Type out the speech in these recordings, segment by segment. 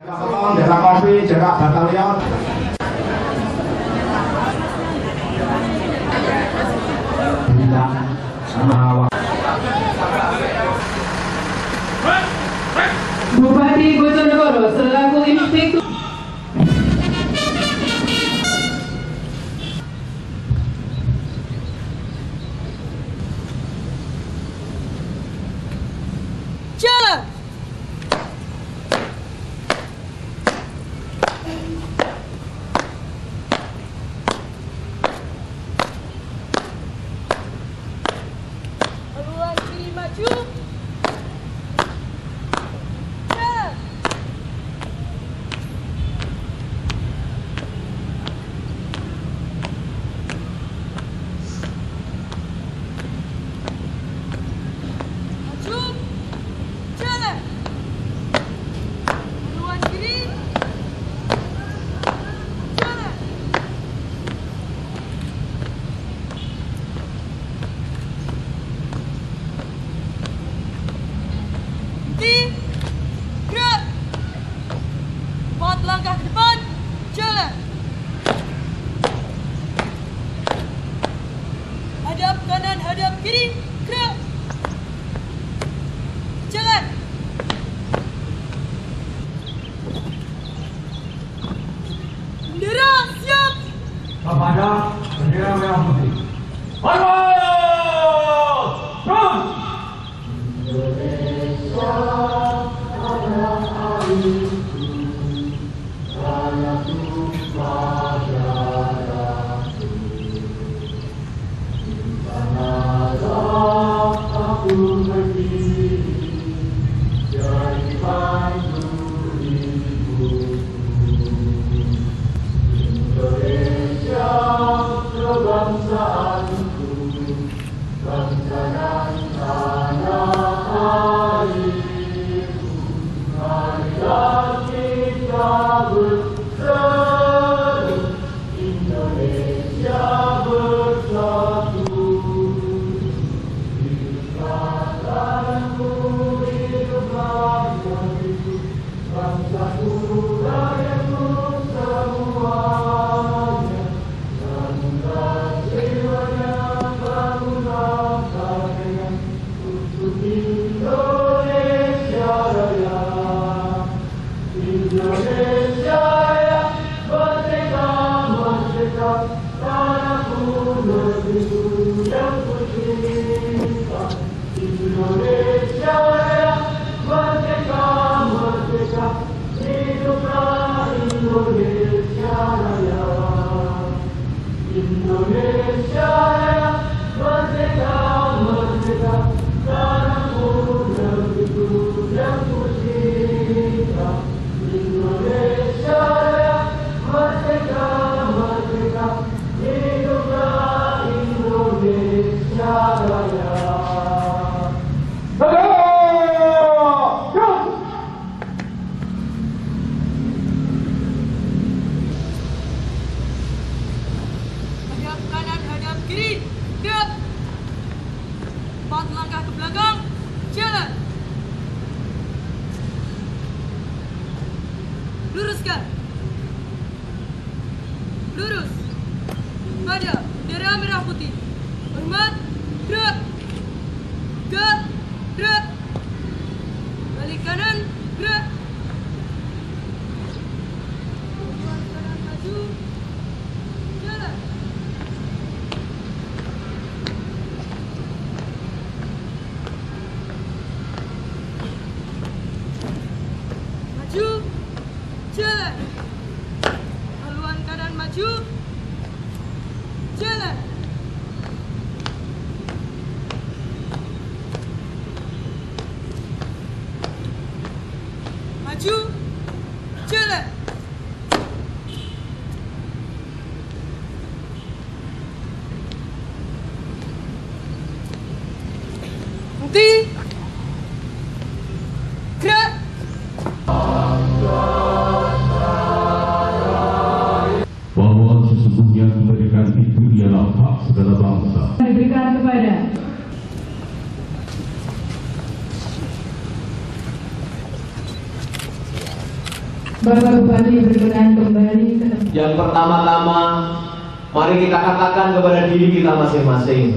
Jarak kopi, jarak batalion. Bupati Bojonegoro selaku inspektur. Jalan. Haluan kiri maju. Jalan. Maju. Jalan. Haluan kiri. Jalan. Berhenti. Gerak. 4 langkah ke depan. Jalan. Hadap kanan, hadap kiri. Gerak. Jalan. Bendera siap. Kepada bendera merah putih. Hormat! Terus! Hadap kanan, hadap kiri. Gerak. 4 langkah ke belakang. Jalan. Luruskan. Lurus. Pada bendera merah putih. Hormat. Gerak. Gerak. Balik kanan. Gerak. Haluan kanan maju. Jalan. Maju. Jalan. Haluan kanan maju. Jalan. Maju. Jalan. Berhenti. Gerak. Bahwa sesungguhnya kemerdekaan itu ialah hak segala bangsa. Diberikan kepada Bapak Bupati berkenan kembali ke tempat. Yang pertama-tama, mari kita katakan kepada diri kita masing-masing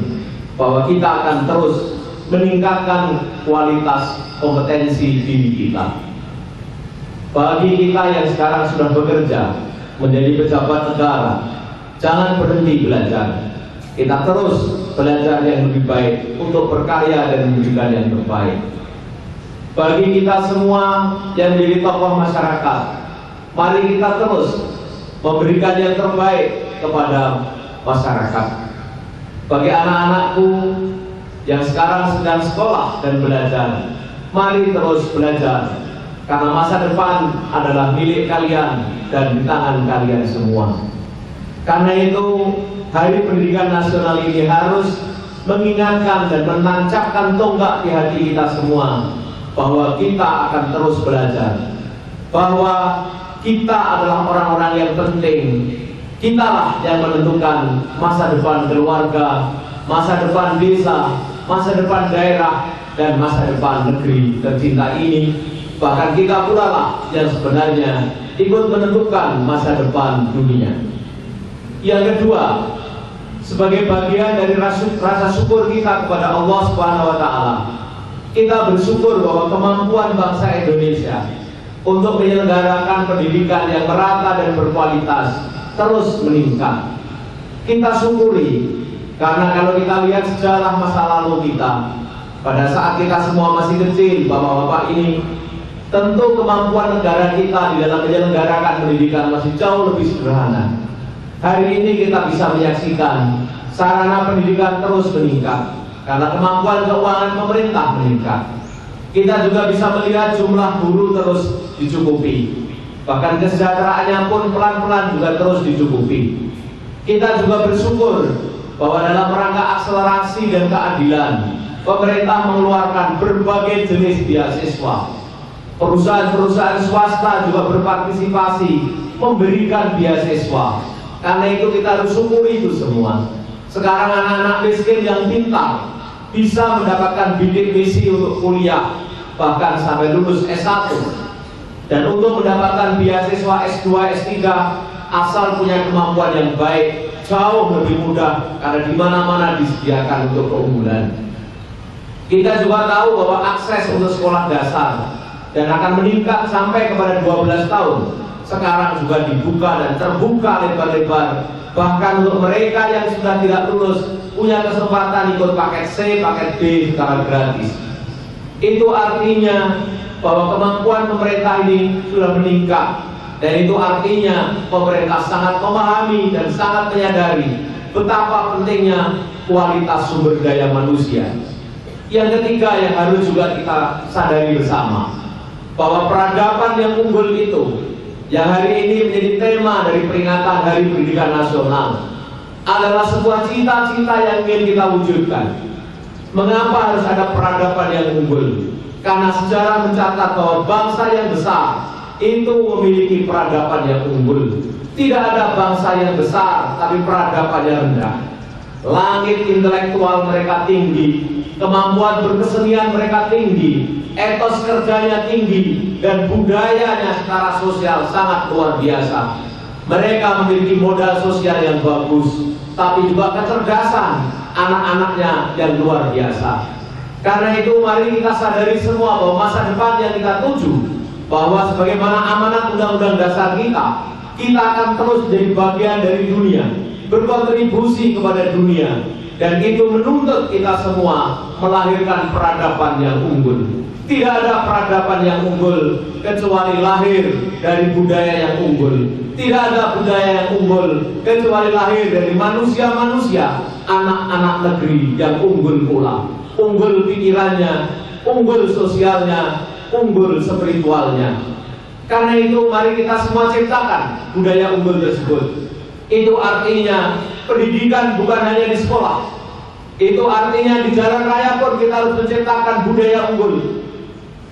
bahwa kita akan terus meningkatkan kualitas kompetensi diri kita. Bagi kita yang sekarang sudah bekerja menjadi pejabat negara, jangan berhenti belajar. Kita terus belajar yang lebih baik untuk berkarya dan menunjukkan yang terbaik. Bagi kita semua yang menjadi tokoh masyarakat, mari kita terus memberikan yang terbaik kepada masyarakat. Bagi anak-anakku yang sekarang sedang sekolah dan belajar, mari terus belajar, karena masa depan adalah milik kalian dan di tangan kalian semua. Karena itu, Hari Pendidikan Nasional ini harus mengingatkan dan menancapkan tonggak di hati kita semua bahwa kita akan terus belajar, bahwa kita adalah orang-orang yang penting. Kitalah yang menentukan masa depan keluarga, masa depan desa, masa depan daerah, dan masa depan negeri tercinta ini. Bahkan kita pula lah yang sebenarnya ikut menentukan masa depan dunia. Yang kedua, sebagai bagian dari rasa syukur kita kepada Allah Subhanahu wa Ta'ala, kita bersyukur bahwa kemampuan bangsa Indonesia untuk menyelenggarakan pendidikan yang merata dan berkualitas terus meningkat. Kita syukuri, karena kalau kita lihat sejarah masa lalu kita, pada saat kita semua masih kecil, bapak-bapak ini, tentu kemampuan negara kita di dalam menyelenggarakan pendidikan masih jauh lebih sederhana. Hari ini kita bisa menyaksikan sarana pendidikan terus meningkat karena kemampuan keuangan pemerintah meningkat. Kita juga bisa melihat jumlah guru terus dicukupi, bahkan kesejahteraannya pun pelan-pelan juga terus dicukupi. Kita juga bersyukur bahwa dalam rangka akselerasi dan keadilan, pemerintah mengeluarkan berbagai jenis beasiswa. Perusahaan-perusahaan swasta juga berpartisipasi memberikan beasiswa. Karena itu kita harus syukuri itu semua. Sekarang anak-anak miskin yang pintar bisa mendapatkan bidik misi untuk kuliah, bahkan sampai lulus S1. Dan untuk mendapatkan beasiswa S2, S3, asal punya kemampuan yang baik, jauh lebih mudah, karena di mana-mana disediakan untuk keunggulan. Kita juga tahu bahwa akses untuk sekolah dasar dan akan meningkat sampai kepada 12 tahun. Sekarang juga dibuka dan terbuka lebar-lebar. Bahkan untuk mereka yang sudah tidak lulus punya kesempatan ikut paket C, paket B secara gratis. Itu artinya bahwa kemampuan pemerintah ini sudah meningkat. Dan itu artinya pemerintah sangat memahami dan sangat menyadari betapa pentingnya kualitas sumber daya manusia. Yang ketiga yang harus juga kita sadari bersama, bahwa peradaban yang unggul itu, yang hari ini menjadi tema dari peringatan Hari Pendidikan Nasional, adalah sebuah cita-cita yang ingin kita wujudkan. Mengapa harus ada peradaban yang unggul? Karena sejarah mencatat bahwa bangsa yang besar itu memiliki peradaban yang unggul. Tidak ada bangsa yang besar tapi peradabannya rendah. Langit intelektual mereka tinggi, kemampuan berkesenian mereka tinggi, etos kerjanya tinggi, dan budayanya secara sosial sangat luar biasa. Mereka memiliki modal sosial yang bagus, tapi juga kecerdasan anak-anaknya yang luar biasa. Karena itu mari kita sadari semua bahwa masa depan yang kita tuju, bahwa sebagaimana amanat Undang-Undang Dasar kita akan terus menjadi bagian dari dunia, berkontribusi kepada dunia, dan itu menuntut kita semua melahirkan peradaban yang unggul. Tidak ada peradaban yang unggul kecuali lahir dari budaya yang unggul. Tidak ada budaya yang unggul kecuali lahir dari manusia-manusia, anak-anak negeri yang unggul pula. Unggul pikirannya, unggul sosialnya, unggul spiritualnya. Karena itu mari kita semua ciptakan budaya unggul tersebut. Itu artinya pendidikan bukan hanya di sekolah. Itu artinya di jalan raya pun kita harus menciptakan budaya unggul.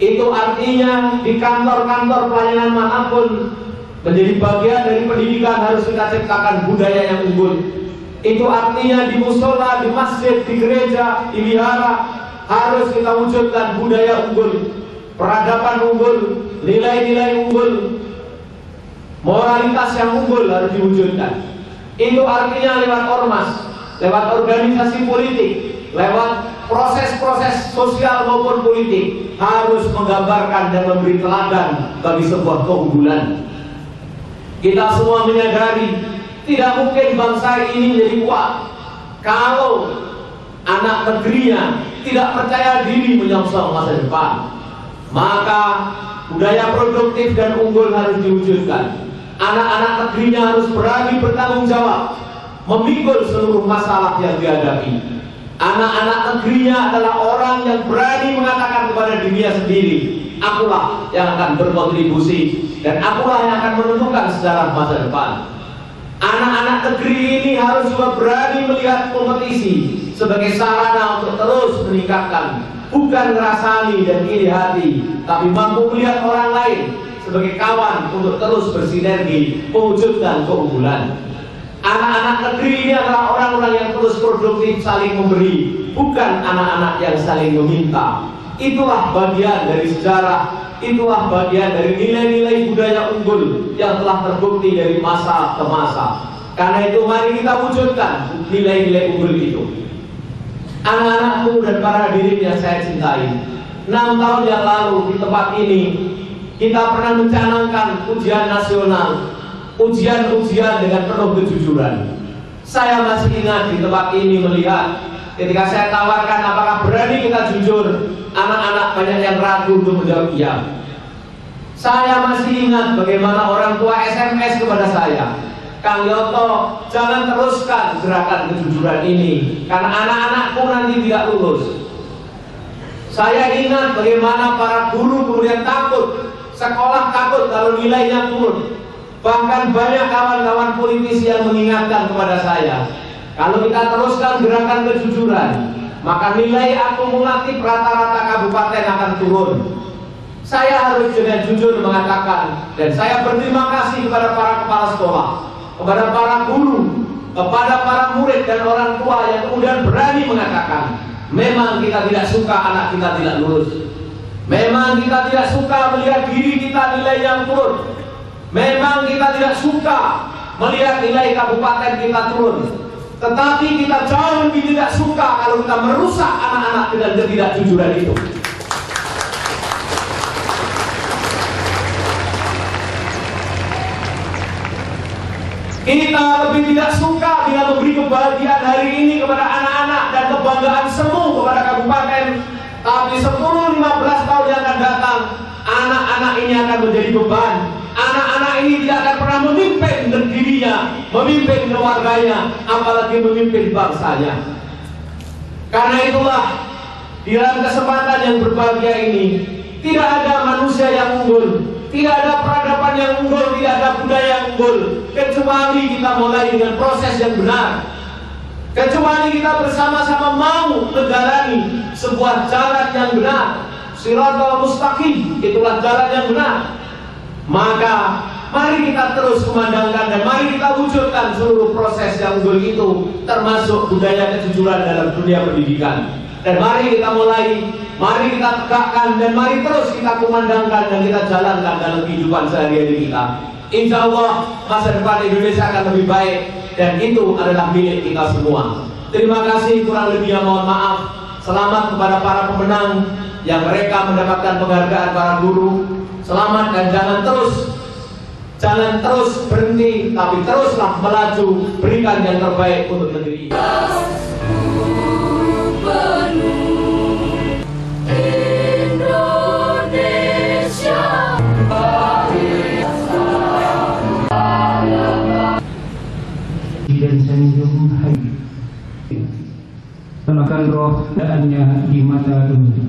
Itu artinya di kantor-kantor pelayanan manapun menjadi bagian dari pendidikan harus kita ciptakan budaya yang unggul. Itu artinya di musola, di masjid, di gereja, di wihara harus kita wujudkan budaya unggul, peradaban unggul, nilai-nilai unggul. Moralitas yang unggul harus diwujudkan. Itu artinya lewat ormas, lewat organisasi politik, lewat proses-proses sosial maupun politik, harus menggambarkan dan memberi teladan bagi sebuah keunggulan. Kita semua menyadari tidak mungkin bangsa ini menjadi kuat kalau anak negerinya tidak percaya diri menyongsong masa depan. Maka budaya produktif dan unggul harus diwujudkan. Anak-anak negerinya harus berani bertanggung jawab, memikul seluruh masalah yang dihadapi. Anak-anak negerinya adalah orang yang berani mengatakan kepada dirinya sendiri, akulah yang akan berkontribusi dan akulah yang akan menentukan sejarah masa depan. Anak-anak negeri ini harus juga berani melihat kompetisi sebagai sarana untuk terus meningkatkan, bukan ngerasani dan iri hati, tapi mampu melihat orang lain sebagai kawan untuk terus bersinergi mewujudkan keunggulan. Anak-anak negeri ini adalah orang-orang yang terus produktif saling memberi, bukan anak-anak yang saling meminta. Itulah bagian dari sejarah, itulah bagian dari nilai-nilai budaya unggul yang telah terbukti dari masa ke masa. Karena itu mari kita wujudkan nilai-nilai unggul itu. Anak-anakku dan para hadirin yang saya cintai, 6 tahun yang lalu di tempat ini kita pernah mencanangkan ujian nasional, ujian-ujian dengan penuh kejujuran. Saya masih ingat di tempat ini melihat ketika saya tawarkan apakah berani kita jujur, anak-anak banyak yang ragu untuk menjawab iya. Saya masih ingat bagaimana orang tua SMS kepada saya, Kang Yoto, jangan teruskan gerakan kejujuran ini karena anak-anakku nanti tidak lulus. Saya ingat bagaimana para guru kemudian takut, sekolah takut kalau nilainya turun. Bahkan banyak kawan-kawan politisi yang mengingatkan kepada saya, kalau kita teruskan gerakan kejujuran, maka nilai akumulatif rata-rata kabupaten akan turun. Saya harus dengan jujur mengatakan, dan saya berterima kasih kepada para kepala sekolah, kepada para guru, kepada para murid dan orang tua yang kemudian berani mengatakan, memang kita tidak suka anak kita tidak lulus. Memang kita tidak suka melihat diri kita nilai yang turun. Memang kita tidak suka melihat nilai kabupaten kita turun. Tetapi kita jauh lebih tidak suka kalau kita merusak anak-anak dengan ketidakjujuran itu. Kita lebih tidak suka dengan memberi kebahagiaan hari ini kepada anak-anak dan kebanggaan semu kepada kabupaten. Tapi 10-15 tahun yang akan datang, anak-anak ini akan menjadi beban. Anak-anak ini tidak akan pernah memimpin dirinya, memimpin keluarganya, apalagi memimpin bangsanya. Karena itulah, di dalam kesempatan yang berbahagia ini, tidak ada manusia yang unggul, tidak ada peradaban yang unggul, tidak ada budaya yang unggul, kecuali kita mulai dengan proses yang benar. Kecuali kita bersama-sama mau menjalani sebuah jalan yang benar, Shiratal Mustaqim, itulah jalan yang benar. Maka mari kita terus kumandangkan dan mari kita wujudkan seluruh proses yang unggul itu, termasuk budaya kejujuran dalam dunia pendidikan. Dan mari kita mulai, mari kita tegakkan dan mari terus kita kumandangkan dan kita jalankan dalam kehidupan sehari-hari kita. Insya Allah masa depan Indonesia akan lebih baik dan itu adalah milik kita semua. Terima kasih, kurang lebihnya mohon maaf. Selamat kepada para pemenang yang mereka mendapatkan penghargaan para guru. Selamat dan jangan terus berhenti, tapi teruslah melaju, berikan yang terbaik untuk negeri. Dan sanjung hai tenakan roh daannya di mata dunia.